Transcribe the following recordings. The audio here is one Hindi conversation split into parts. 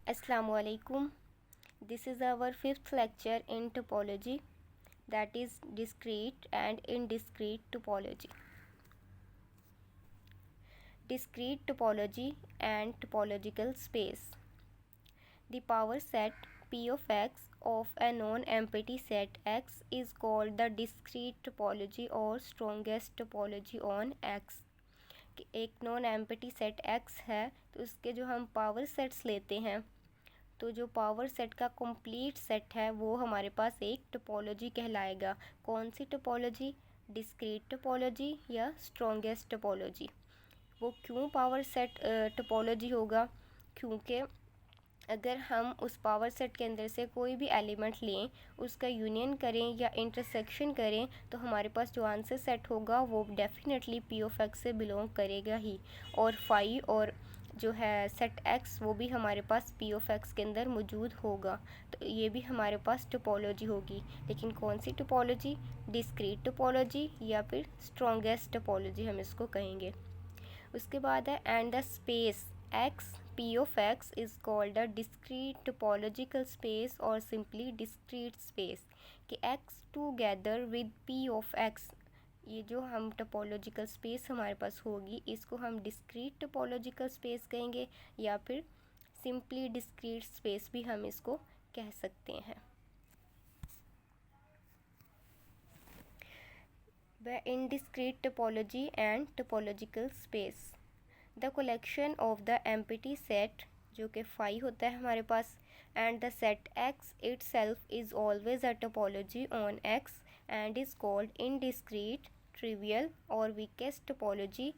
Assalamualaikum. This is our fifth lecture in topology, that is discrete and indiscrete topology. Discrete topology and topological space. The power set P of X of a non-empty set X is called the discrete topology or strongest topology on X. कि एक नॉन एम्प्टी सेट X है तो उसके जो हम पावर सेट्स लेते हैं तो जो पावर सेट का कंप्लीट सेट है वो हमारे पास एक टोपोलॉजी कहलाएगा। कौन सी टोपोलॉजी? डिस्क्रीट टोपोलॉजी या स्ट्रॉन्गेस्ट टोपोलॉजी। वो क्यों पावर सेट टोपोलॉजी होगा? क्योंकि अगर हम उस पावर सेट के अंदर से कोई भी एलिमेंट लें, उसका यूनियन करें या इंटरसेक्शन करें तो हमारे पास जो आंसर सेट होगा वो डेफिनेटली पी ऑफ एक्स से बिलोंग करेगा ही। और फाई और जो है सेट एक्स वो भी हमारे पास पी ऑफ एक्स के अंदर मौजूद होगा। तो ये भी हमारे पास टोपोलॉजी होगी। लेकिन कौन सी टोपोलॉजी? डिस्क्रीट टोपोलॉजी या फिर स्ट्रॉन्गेस्ट टोपोलॉजी हम इसको कहेंगे। उसके बाद है and the space x P of X is called a discrete topological space or simply discrete space कि X together with P of X, ये जो हम टोपोलॉजिकल स्पेस हमारे पास होगी इसको हम डिस्क्रीट टोपोलॉजिकल स्पेस कहेंगे या फिर सिंपली डिस्क्रीट स्पेस भी हम इसको कह सकते हैं। वह indiscrete topology and topological space, the collection of the empty set जो कि फाई होता है हमारे पास and the set X itself is always a topology on X and is called indiscrete, trivial और weakest topology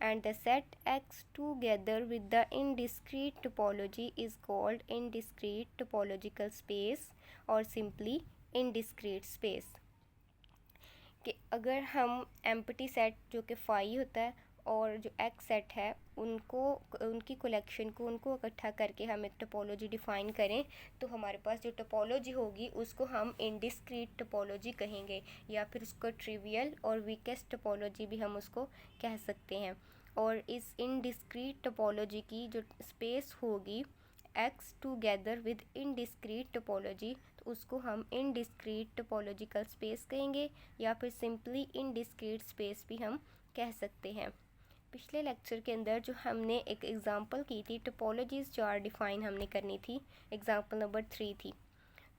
and the set X together with the indiscrete topology is called indiscrete topological space और सिंपली इनडिस्क्रीट स्पेस। कि अगर हम एम्प्टी सेट जो कि फाई होता है और जो एक्स सेट है उनको उनकी कलेक्शन को उनको इकट्ठा करके हम एक टोपोलॉजी डिफ़ाइन करें तो हमारे पास जो टोपोलॉजी होगी उसको हम इनडिस्क्रीट टोपोलॉजी कहेंगे या फिर उसको ट्रिवियल और वीकेस्ट टोपोलॉजी भी हम उसको कह सकते हैं। और इस इनडिस्क्रीट टोपोलॉजी की जो स्पेस होगी x together with indiscrete topology तो उसको हम इनडिस्क्रीट टोपोलॉजिकल स्पेस कहेंगे या फिर सिंपली इनडिस्क्रीट स्पेस भी हम कह सकते हैं। पिछले लेक्चर के अंदर जो हमने एक एग्ज़ाम्पल की थी टोपोलॉजीज़ 4 डिफ़ाइन हमने करनी थी, एग्ज़ाम्पल नंबर 3 थी।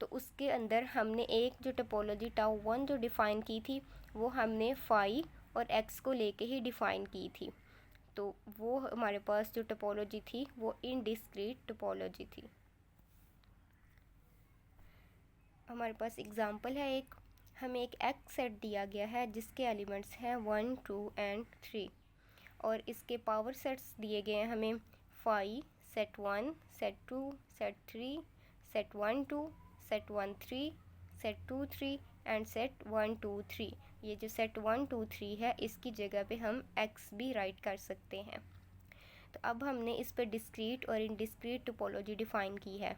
तो उसके अंदर हमने एक जो टोपोलॉजी टाउ 1 जो डिफ़ाइन की थी वो हमने फाई और एक्स को लेके ही डिफ़ाइन की थी। तो वो हमारे पास जो टोपोलॉजी थी वो इनडिस्क्रीट टोपोलॉजी थी। हमारे पास एग्ज़ाम्पल है एक, हमें एक एक्स सेट दिया गया है जिसके एलिमेंट्स हैं 1, 2 एंड 3 और इसके पावर सेट्स दिए गए हैं हमें phi, set 1, set 2, set 3, set 1 2, set 1 3, set 2 3 and set 1 2 3। ये जो सेट 1 2 3 है इसकी जगह पे हम एक्स भी राइट कर सकते हैं। तो अब हमने इस पर डिस्क्रीट और इनडिस्क्रीट टोपोलॉजी डिफ़ाइन की है।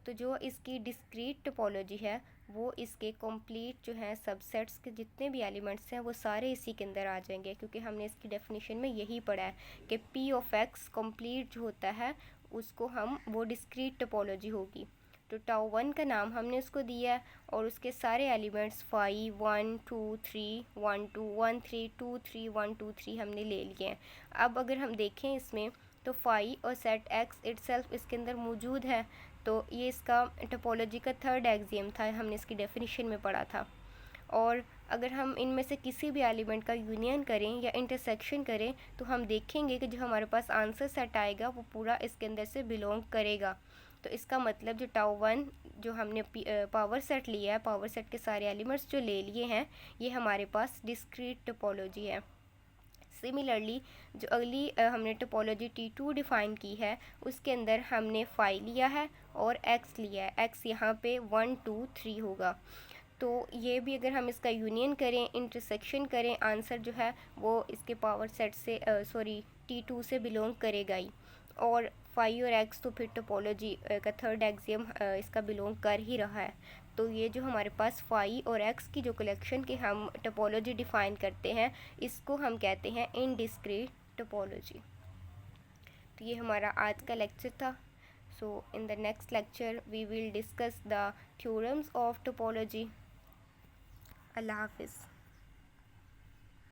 तो जो इसकी डिस्क्रीट टोपोलॉजी है वो इसके कंप्लीट जो है सबसेट्स के जितने भी एलिमेंट्स हैं वो सारे इसी के अंदर आ जाएंगे क्योंकि हमने इसकी डेफिनेशन में यही पढ़ा है कि पी ऑफ एक्स कंप्लीट जो होता है उसको हम वो डिस्क्रीट टोपोलॉजी होगी। तो टाउ 1 का नाम हमने उसको दिया है और उसके सारे एलिमेंट्स 5 1 2 3 1 2 1 3 2 3 1 2 3 हमने ले लिए हैं। अब अगर हम देखें इसमें तो फाई और सेट एक्स इटसेल्फ इसके अंदर मौजूद है तो ये इसका टोपोलॉजी का थर्ड एक्सियम था, हमने इसकी डेफिनेशन में पढ़ा था। और अगर हम इनमें से किसी भी एलिमेंट का यूनियन करें या इंटरसेक्शन करें तो हम देखेंगे कि जो हमारे पास आंसर सेट आएगा वो पूरा इसके अंदर से बिलोंग करेगा। तो इसका मतलब जो टाउ 1 जो हमने पावर सेट लिया है, पावर सेट के सारे एलिमेंट्स जो ले लिए हैं ये हमारे पास डिस्क्रीट टोपोलॉजी है। सिमिलरली जो अगली हमने टोपोलॉजी T2 डिफ़ाइन की है उसके अंदर हमने फाई लिया है और एक्स लिया है। एक्स यहाँ पे 1 2 3 होगा। तो ये भी अगर हम इसका यूनियन करें इंटरसेक्शन करें आंसर जो है वो इसके पावर सेट से T2 से बिलोंग करेगा ही। और फाई और एक्स तो फिर टोपोलॉजी का थर्ड एक्सियम इसका बिलोंग कर ही रहा है। तो ये जो हमारे पास फाई और एक्स की जो कलेक्शन के हम टोपोलॉजी डिफ़ाइन करते हैं इसको हम कहते हैं इनडिस्क्रीट टोपोलॉजी। तो ये हमारा आज का लेक्चर था। So in the next lecture we will discuss the theorems of topology. Allah Hafiz.